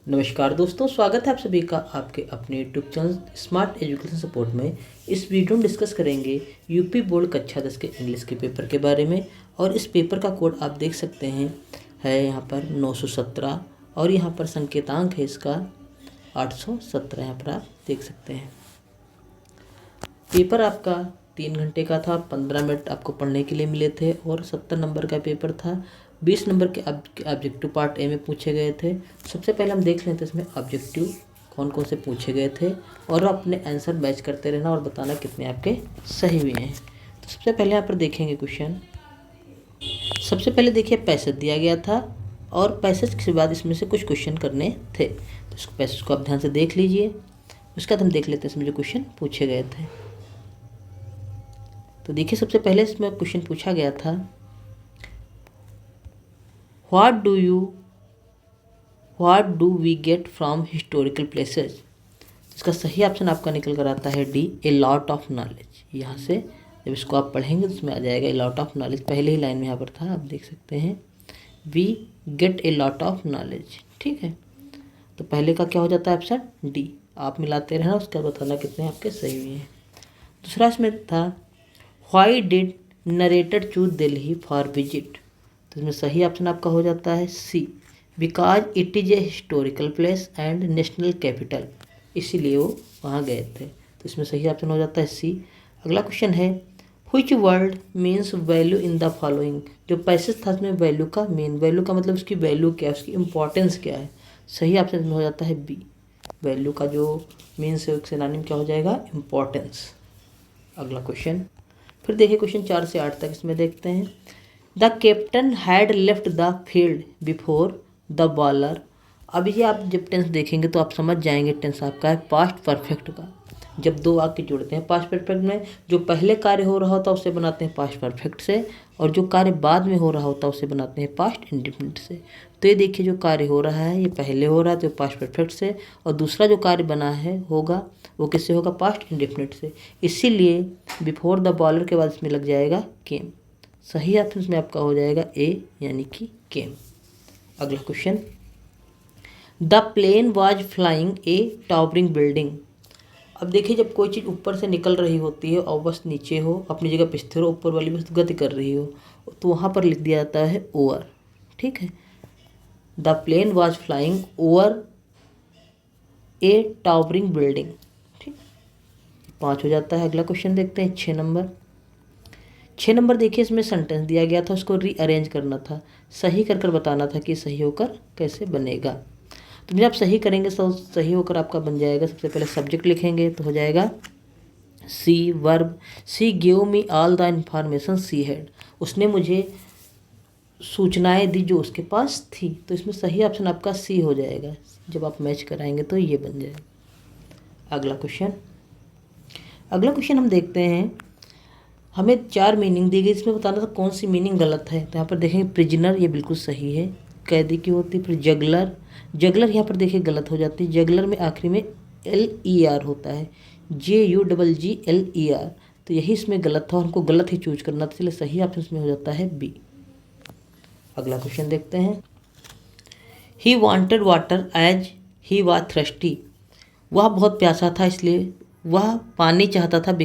नमस्कार दोस्तों, स्वागत है आप सभी का आपके अपने YouTube channel smart education support में। इस वीडियो में डिस्कस करेंगे यूपी बोर्ड कक्षा 10 के इंग्लिश के पेपर के बारे में। और इस पेपर का कोड आप देख सकते हैं है यहाँ पर 917 और यहाँ पर संकेतांक है इसका 817। यहाँ पर आप देख सकते हैं पेपर आपका 3 घंटे का था। 15 मिनट आपको पढ़ने के लिए मिले थे और 70 नंबर का पेपर था। 20 नंबर के ऑब्जेक्टिव पार्ट ए में पूछे गए थे। सबसे पहले हम देख लेते हैं इसमें ऑब्जेक्टिव कौन कौन से पूछे गए थे और अपने आंसर मैच करते रहना और बताना कितने आपके सही हुए हैं। तो सबसे पहले यहाँ पर देखेंगे क्वेश्चन। सबसे पहले देखिए पैसेज दिया गया था और पैसेज के बाद इसमें से कुछ क्वेश्चन करने थे। तो इस पैसेज को आप ध्यान से देख लीजिए। उसके बाद हम देख लेते हैं इसमें जो क्वेश्चन पूछे गए थे। तो देखिए सबसे पहले इसमें क्वेश्चन पूछा गया था, what do we get from historical places. इसका सही ऑप्शन आपका निकल कर आता है D, a lot of knowledge. यहाँ से जब इसको आप पढ़ेंगे तो इसमें आ जाएगा ए लॉट ऑफ नॉलेज। पहले ही लाइन में यहाँ पर था, आप देख सकते हैं we get a lot of knowledge. ठीक है, तो पहले का क्या हो जाता है ऑप्शन डी। आप मिलाते रहना, उसका बताना कितने आपके सही हुए हैं। दूसरा इसमें था, why did narrator choose Delhi for visit. तो इसमें सही ऑप्शन आपका हो जाता है C, because it is a historical place and national capital. इसीलिए वो वहाँ गए थे। तो इसमें सही ऑप्शन हो जाता है सी। अगला क्वेश्चन है, which word means value in the following. जो पैसेज था उसमें वैल्यू का मेन, वैल्यू का मतलब उसकी वैल्यू क्या है, उसकी इंपॉर्टेंस क्या है। सही ऑप्शन में हो जाता है बी, वैल्यू का जो मीन्स है उससे नाम क्या हो जाएगा, इम्पॉर्टेंस। अगला क्वेश्चन फिर देखिए क्वेश्चन 4 से 8 तक इसमें देखते हैं। The captain had left the field before the bowler. अब ये आप जब टेंस देखेंगे तो आप समझ जाएंगे टेंस आपका है पास्ट परफेक्ट का। जब दो वाक्य जोड़ते हैं पास्ट परफेक्ट में, जो पहले कार्य हो रहा होता है उसे बनाते हैं पास्ट परफेक्ट से, और जो कार्य बाद में हो रहा होता है उसे बनाते हैं पास्ट इंडेफिनिट से। तो ये देखिए जो कार्य हो रहा है ये पहले हो रहा है तो पास्ट परफेक्ट से, और दूसरा जो कार्य बना है होगा वो किससे होगा, पास्ट इंडेफिनिट से। इसीलिए बिफोर द बॉलर के बाद इसमें लग जाएगा केम। सही ऑप्शन इसमें आपका हो जाएगा ए, यानी कि केम। अगला question, the plane was flying a towering building. अब देखिए जब कोई चीज़ ऊपर से निकल रही होती है और बस नीचे हो, अपनी जगह पे स्थिर हो, ऊपर वाली बस गति कर रही हो, तो वहाँ पर लिख दिया जाता है ओवर। ठीक है, the plane was flying over a towering building. ठीक, 5 हो जाता है। अगला क्वेश्चन देखते हैं 6 नंबर। 6 नंबर देखिए इसमें सेंटेंस दिया गया था, उसको रीअरेंज करना था, सही कर बताना था कि सही होकर कैसे बनेगा। तो जब आप सही करेंगे तो सही होकर आपका बन जाएगा। सबसे पहले सब्जेक्ट लिखेंगे तो हो जाएगा C, verb C give me all the information C had. उसने मुझे सूचनाएं दी जो उसके पास थी। तो इसमें सही ऑप्शन आपका सी हो जाएगा। जब आप मैच कराएंगे तो ये बन जाएगा। अगला क्वेश्चन हम देखते हैं। हमें 4 मीनिंग दी गई, इसमें बताना था कौन सी मीनिंग गलत है। तो यहाँ पर देखेंगे प्रिजनर, ये बिल्कुल सही है, कैदी की होती है। फिर जगलर यहाँ पर देखिए गलत हो जाती है। जगलर में आखिरी में LER होता है, JUGGLER। तो यही इसमें गलत था और हमको गलत ही चूज करना था, इसलिए सही ऑप्शन इसमें हो जाता है बी। अगला क्वेश्चन देखते हैं। He wanted water as he was thirsty. वह बहुत प्यासा था इसलिए वह पानी चाहता था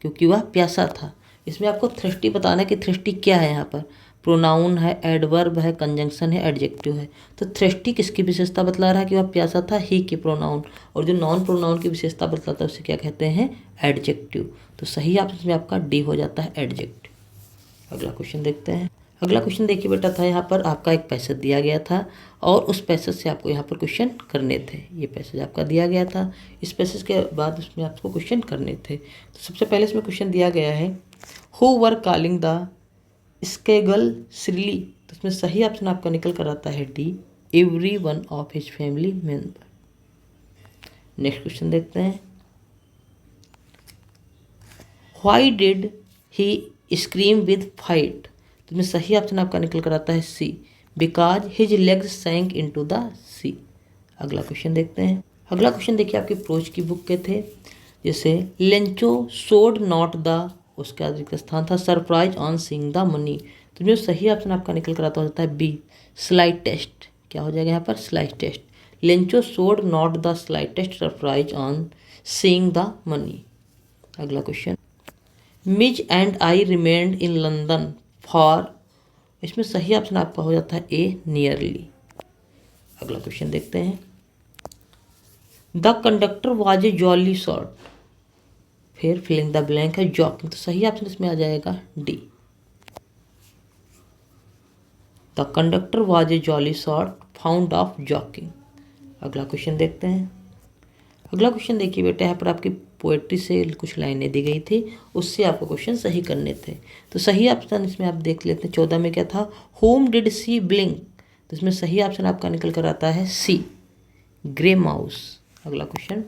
क्योंकि वह प्यासा था। इसमें आपको थ्रस्टी बताना है कि थ्रस्टी क्या है। यहाँ पर प्रोनाउन है, एडवर्ब है, कंजंक्शन है, एडजेक्टिव है। तो थ्रस्टी किसकी विशेषता बतला रहा है कि वह प्यासा था, ही के प्रोनाउन, और जो नॉन प्रोनाउन की विशेषता बतलाता है उसे क्या कहते हैं, एडजेक्टिव। तो सही ऑप्शन में आपका डी हो जाता है, एडजेक्टिव। अगला क्वेश्चन देखते हैं। अगला क्वेश्चन देखिए बेटा था, यहाँ पर आपका एक पैसेज दिया गया था और उस पैसेज से आपको यहाँ पर क्वेश्चन करने थे। ये पैसेज आपका दिया गया था, इस पैसेज के बाद उसमें आपको क्वेश्चन करने थे। तो सबसे पहले इसमें क्वेश्चन दिया गया है, who were calling the skegal shrilly. तो इसमें सही ऑप्शन आपका निकल कर आता है D, every one of his family member. Next question देखते हैं। Why did he scream with fight. तो इसमें सही ऑप्शन आपका निकल कर आता है C, because his legs sank into the sea. अगला क्वेश्चन देखते हैं। अगला क्वेश्चन देखिए आपके प्रोज की बुक के थे, जैसे लेंचो सोड नॉट द, उसके अधिक स्थान था surprise on seeing the money. तो जो सही ऑप्शन आपका निकल कर आता हो जाता है बी, स्लाइड टेस्ट। क्या हो जाएगा यहाँ पर, slide test. Lencho showed not the slightest surprise on seeing the money. अगला question, Midge and I remained in London for, इसमें सही ऑप्शन आपका हो जाता है ए नियरली। अगला क्वेश्चन देखते हैं, the conductor was a jolly sort, फिर फिलिंग द ब्लैंक है जॉकिंग, तो सही ऑप्शन इसमें आ जाएगा D. The conductor was a jolly sort found of joking. अगला क्वेश्चन देखते हैं। अगला क्वेश्चन देखिए बेटा, यहाँ पर आपकी पोएट्री से कुछ लाइनें दी गई थी, उससे आपको क्वेश्चन सही करने थे। तो सही ऑप्शन इसमें आप देख लेते हैं, 14 में क्या था, होम डिड सी ब्लिंक, तो इसमें सही ऑप्शन आपका निकल कर आता है सी, ग्रे माउस। अगला question,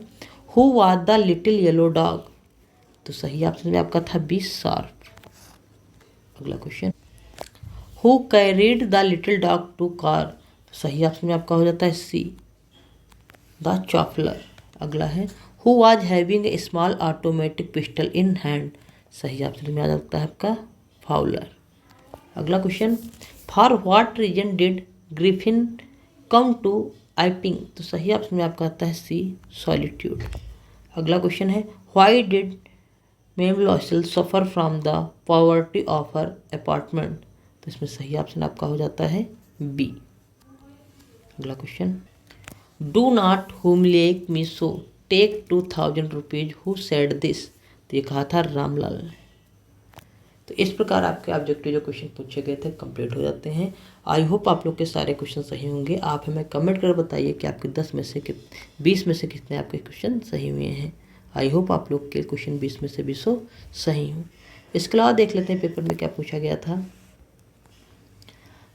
who was the little yellow dog, तो सही ऑप्शन में आपका था बी शार्प। अगला question, who carried the little dog to car, तो सही ऑप्शन में आपका हो जाता है सी, द चॉपलर। अगला है, who was having a small automatic pistol in hand, सही ऑप्शन में आ जाता है आपका फाउलर। अगला question, for what reason did Griffin come to Iping, तो सही ऑप्शन में आपका आता है सी, सॉलिट्यूड। अगला क्वेश्चन है, why did Madame Loisel suffer from the poverty of her apartment, तो इसमें सही ऑप्शन आपका हो जाता है बी। अगला question, do not humiliate me so take 2000 rupees who said this, तो ये कहा था रामलाल ने। तो इस प्रकार आपके ऑब्जेक्टिव जो क्वेश्चन पूछे गए थे कंप्लीट हो जाते हैं। आई होप आप लोग के सारे क्वेश्चन सही होंगे। आप हमें कमेंट कर बताइए कि आपके 10 में से 20 में से कितने आपके क्वेश्चन सही हुए हैं। आई होप आप लोग के क्वेश्चन 20 में से 20 सही हों। इसके अलावा देख लेते हैं पेपर में क्या पूछा गया था।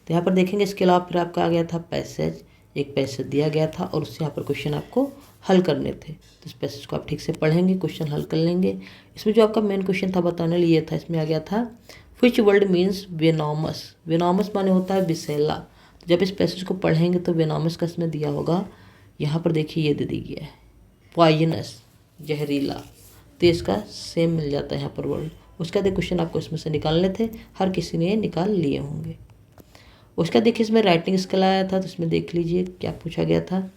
तो यहाँ पर देखेंगे, इसके अलावा फिर आपका आ गया था पैसेज, एक पैसेज दिया गया था और उससे यहाँ पर क्वेश्चन आपको हल करने थे। तो इस पैसेज को आप ठीक से पढ़ेंगे, क्वेश्चन हल कर लेंगे। इसमें जो आपका मेन क्वेश्चन था बताने लिए था, इसमें आ गया था विच वर्ड मीन्स वेनोमस, वेनोमस माने होता है विषैला। तो जब इस पैसेज को पढ़ेंगे तो वेनोमस का इसमें दिया होगा, यहाँ पर देखिए ये दे दी गया है पॉइजनस, जहरीला, तो इसका सेम मिल जाता है यहाँ पर वर्ड। उसका देखिए क्वेश्चन आपको इसमें से निकालने थे, हर किसी ने निकाल लिए होंगे। उसका देखिए इसमें राइटिंग स्किल आया था, तो इसमें देख लीजिए क्या पूछा गया था।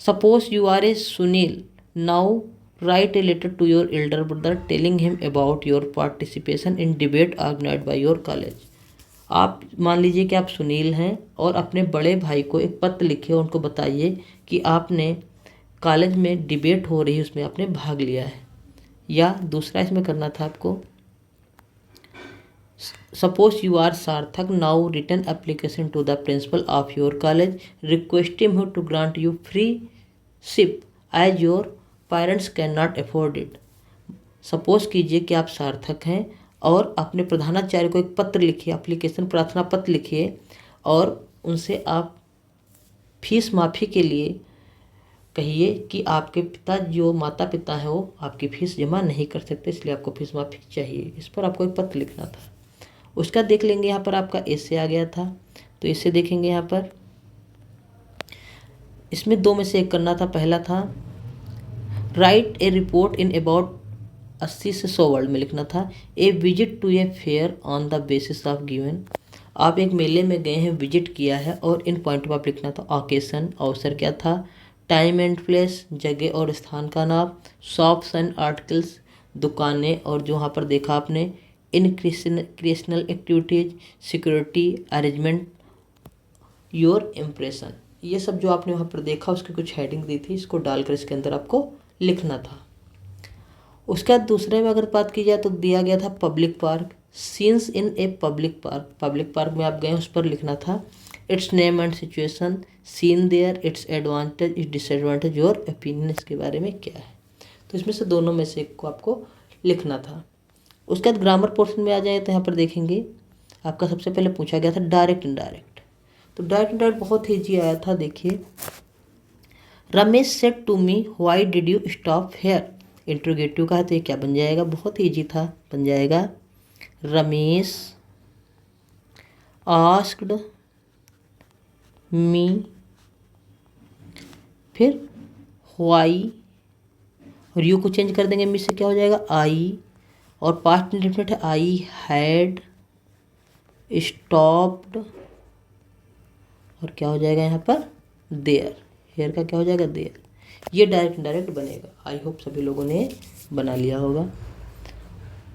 Suppose you are a Sunil, now write a letter to your elder brother telling him about your participation in debate organised by your college. आप मान लीजिए कि आप सुनील हैं और अपने बड़े भाई को एक पत्र लिखे, उनको बताइए कि आपने कॉलेज में डिबेट हो रही है उसमें आपने भाग लिया है। या दूसरा इसमें करना था आपको, suppose you are Sarthak, now write an application to the principal of your college requesting him to grant you free ship as your parents can not afford it. Suppose कीजिए कि आप सार्थक हैं और अपने प्रधानाचार्य को एक पत्र लिखिए, एप्लीकेशन प्रार्थना पत्र लिखिए और उनसे आप फीस माफ़ी के लिए कहिए कि आपके पिता जो माता पिता हैं वो आपकी फ़ीस जमा नहीं कर सकते, इसलिए आपको फीस माफ़ी चाहिए। इस पर आपको एक पत्र लिखना था। उसका देख लेंगे, यहाँ पर आपका एसे आ गया था, तो एसे देखेंगे यहाँ पर, इसमें 2 में से एक करना था। पहला था write a report in about 80 से 100 वर्ड में लिखना था। A visit to a fair on the basis of given, आप एक मेले में गए हैं, विजिट किया है और इन पॉइंट पर आप लिखना था। ऑकेशन, अवसर क्या था। टाइम एंड प्लेस, जगह और स्थान का नाम। शॉप्स एंड आर्टिकल्स, दुकानें और जो वहाँ पर देखा आपने। In creational activities, security arrangement, your impression, ये सब जो आपने वहाँ पर देखा उसकी कुछ हेडिंग दी थी, इसको डालकर इसके अंदर आपको लिखना था। उसके बाद दूसरे में अगर बात की जाए तो दिया गया था public park, scenes in a public park, public park में आप गए उस पर लिखना था। Its name and situation, scene there, its advantage, its disadvantage, your opinion, इसके बारे में क्या है। तो इसमें से दोनों में से एक को आपको लिखना था। उसके बाद ग्रामर पोर्शन में आ जाए तो यहाँ पर देखेंगे आपका सबसे पहले पूछा गया था डायरेक्ट इनडायरेक्ट। तो डायरेक्ट इनडायरेक्ट बहुत ही ईजी आया था। देखिए, Ramesh said to me why did you stop here, interrogative का है तो ये क्या बन जाएगा, बहुत ही ईजी था, बन जाएगा रमेश आस्क्ड मी, फिर व्हाई और यू को चेंज कर देंगे, मी से क्या हो जाएगा आई, और पास्ट इंडेफिनिट है आई हैड स्टॉप्ड, और क्या हो जाएगा यहाँ पर देयर, हेयर का क्या हो जाएगा देयर। ये डायरेक्ट इनडायरेक्ट बनेगा। आई होप सभी लोगों ने बना लिया होगा।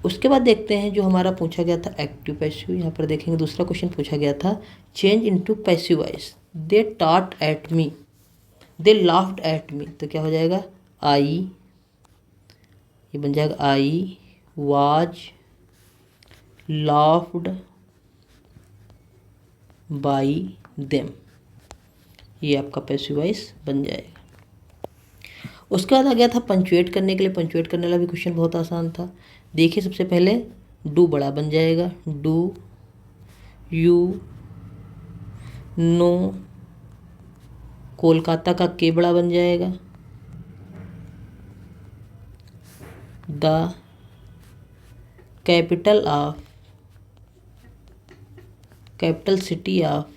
उसके बाद देखते हैं जो हमारा पूछा गया था एक्टिव पैसिव। यहाँ पर देखेंगे दूसरा क्वेश्चन पूछा गया था change into passive voice. They taught at me, they laughed at me, तो क्या हो जाएगा आई, ये बन जाएगा I was laughed by them. ये आपका पैसिव वॉइस बन जाएगा। उसके बाद आ गया था पंचुएट करने के लिए। पंचुएट करने वाला भी क्वेश्चन बहुत आसान था। देखिए सबसे पहले डू बड़ा बन जाएगा, डू यू नो, कोलकाता का के बड़ा बन जाएगा, the capital of, capital city of,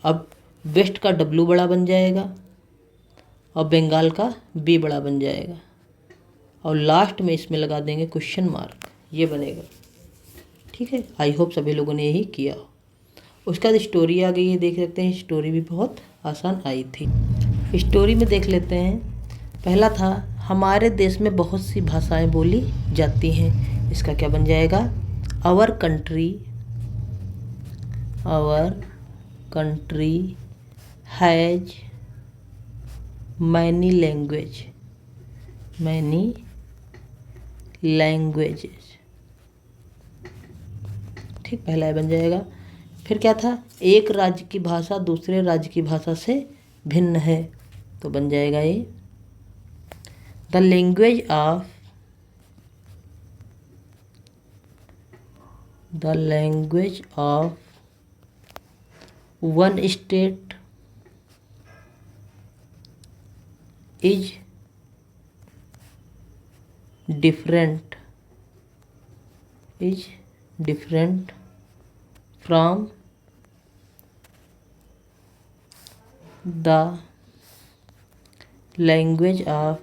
अब वेस्ट का डब्लू बड़ा बन जाएगा और बंगाल का बी बड़ा बन जाएगा और लास्ट में इसमें लगा देंगे क्वेश्चन मार्क, ये बनेगा। ठीक है, आई होप सभी लोगों ने यही किया। उसके बाद स्टोरी आ गई है, देख लेते हैं। स्टोरी भी बहुत आसान आई थी। स्टोरी में देख लेते हैं। पहला था हमारे देश में बहुत सी भाषाएं बोली जाती हैं। इसका क्या बन जाएगा our country has many languages. ठीक, पहला ये बन जाएगा। फिर क्या था एक राज्य की भाषा दूसरे राज्य की भाषा से भिन्न है, तो बन जाएगा ये the language of one state is different from the language of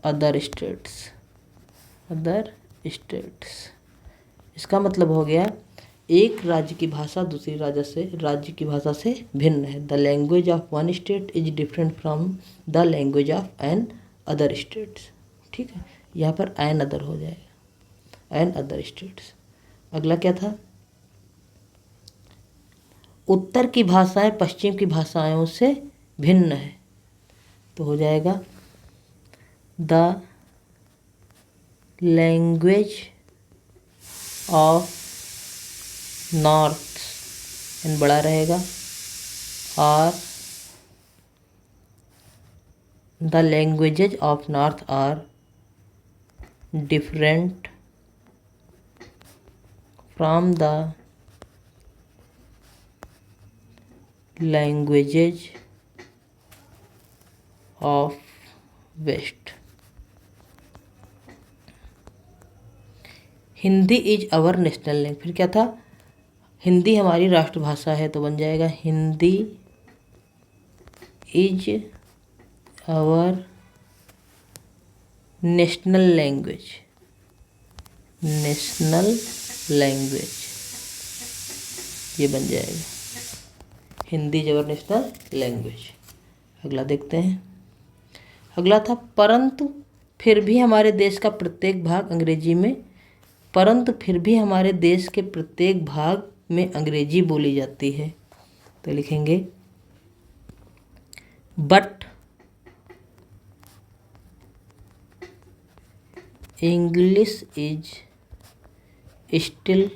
other states. इसका मतलब हो गया एक राज्य की भाषा दूसरी राज्य की भाषा से भिन्न है। The language of one state is different from the language of another states. ठीक है, यहाँ पर एन अदर हो जाएगा, एन अदर स्टेट्स। अगला क्या था उत्तर की भाषाएं पश्चिम की भाषाओं से भिन्न है, तो हो जाएगा the language of north, N बड़ा रहेगा, और the languages of north are different from the languages of west. Hindi is our national language. फिर क्या था हिंदी हमारी राष्ट्रभाषा है, तो बन जाएगा Hindi is our national language. ये बन जाएगा Hindi is our national language. अगला देखते हैं। अगला था परंतु फिर भी हमारे देश का प्रत्येक भाग अंग्रेजी में, परंतु फिर भी हमारे देश के प्रत्येक भाग में अंग्रेजी बोली जाती है, तो लिखेंगे but English is still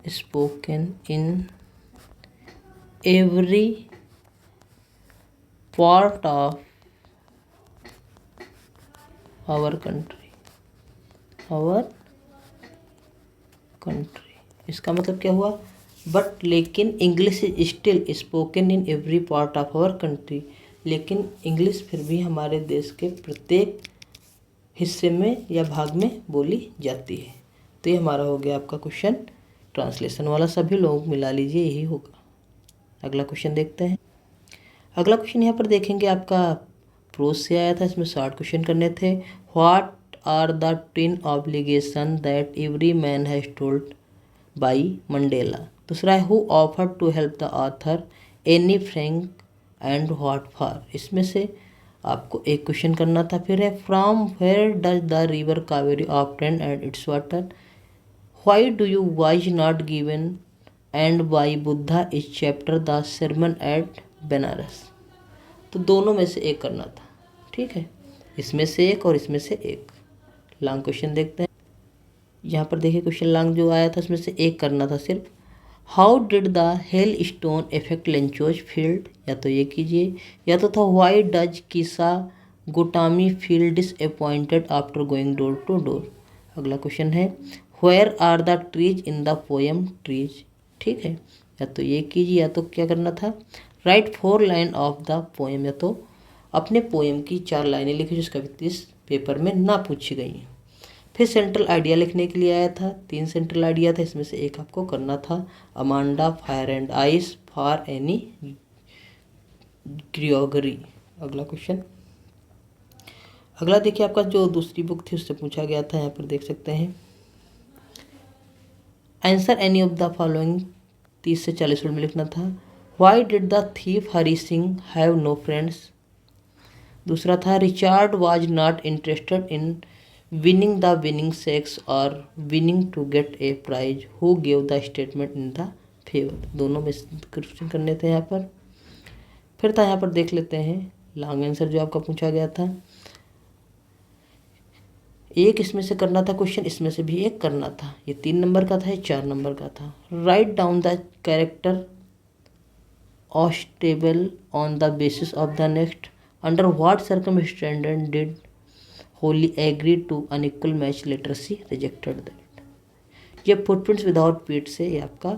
spoken in every part of our country. इसका मतलब क्या हुआ बट लेकिन English is still spoken in every part of our country, लेकिन इंग्लिश फिर भी हमारे देश के प्रत्येक हिस्से में या भाग में बोली जाती है। तो ये हमारा हो गया आपका क्वेश्चन ट्रांसलेशन वाला। सभी लोग मिला लीजिए, यही होगा। अगला क्वेश्चन देखते हैं। अगला क्वेश्चन यहाँ पर देखेंगे आपका प्रोज से आया था, इसमें 60 क्वेश्चन करने थे। What are the twin obligation that every man has told by Mandela. दूसरा है who offer to help the author Anne Frank and what for. इसमें से आपको एक क्वेश्चन करना था। फिर है from where does the river Kaveri obtain and its water, why do you wise not given and by Buddha is chapter the sermon at Banaras. तो दोनों में से एक करना था, ठीक है, इसमें से एक और इसमें से एक। लॉन्ग क्वेश्चन देखते हैं। यहाँ पर देखिए क्वेश्चन लॉन्ग जो आया था उसमें से एक करना था सिर्फ। How did the hell stone effect Lencho's field, या तो ये कीजिए, या तो था why does Kisa Gotami feel disappointed after going door to door. अगला क्वेश्चन है where are the trees in the poem trees, ठीक है, या तो ये कीजिए या तो क्या करना था right 4 line of the poem, या तो अपने पोएम की 4 लाइनें लिखी जिस कविता इस पेपर में ना पूछी गई हैं। फिर सेंट्रल आइडिया लिखने के लिए आया था, 3 सेंट्रल आइडिया था, इसमें से एक आपको करना था Amanda fire and ice for Anne Gregory. अगला क्वेश्चन, अगला देखिए आपका जो दूसरी बुक थी उससे पूछा गया था, यहाँ पर देख सकते हैं answer any of the following, 30 से 40 वर्ड में लिखना था। Why did the thief Hari Singh have no friends. दूसरा था Richard was not interested in winning the winning sex और winning to get a prize, who give the statement in the favour. दोनों में question करने थे यहाँ पर। फिर था यहाँ पर देख लेते हैं लॉन्ग आंसर जो आपका पूछा गया था। एक इसमें से करना था क्वेश्चन, इसमें से भी एक करना था। ये 3 नंबर का था, ये 4 नंबर का था। राइट डाउन द कैरेक्टर ऑस्टेबल on the basis of the next, under what circumstances did Holly agree to unequal match literacy rejected that. ये फुटप्रिंट्स विदाउट पीट से ये आपका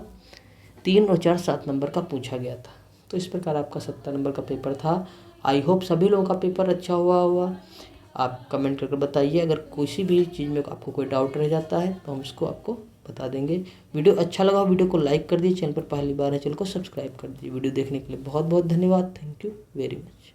3 और 4 7 नंबर का पूछा गया था। तो इस प्रकार आपका 70 नंबर का पेपर था। आई होप सभी लोगों का पेपर अच्छा हुआ होगा। आप कमेंट करके बताइए, अगर किसी भी चीज़ में आपको कोई डाउट रह जाता है तो हम इसको आपको बता देंगे। वीडियो अच्छा लगा वीडियो को लाइक कर दीजिए, चैनल पर पहली बार है चैनल को सब्सक्राइब कर दीजिए। वीडियो देखने के लिए बहुत बहुत धन्यवाद। Thank you very much.